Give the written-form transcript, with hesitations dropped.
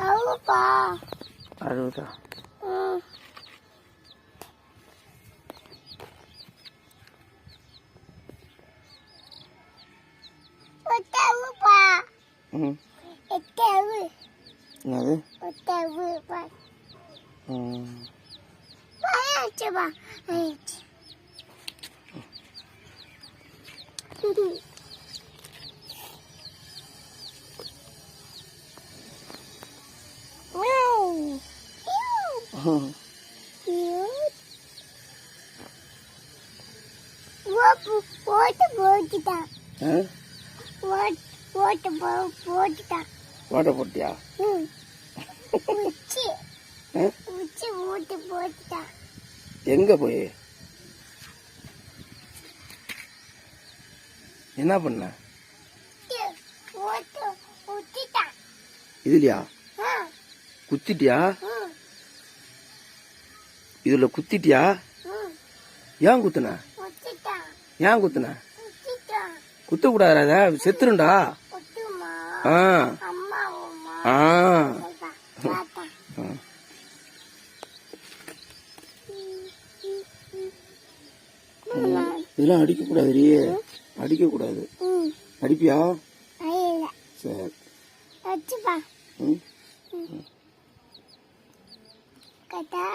அழுப்பா. அழுவுதா? என்னது? ஓட்ட போட்டியா? எங்க போய் என்ன பண்ண? இதுலயா குத்திட்டியா? இதுல குத்திட்டியா? ஏன் குத்துன? ஏன் குத்துன? குத்த கூடாத, செத்துருண்டா. இதெல்லாம் அடிக்க கூடாது, அடிக்க கூடாது. அடிப்பியா? சரி. கட்டா.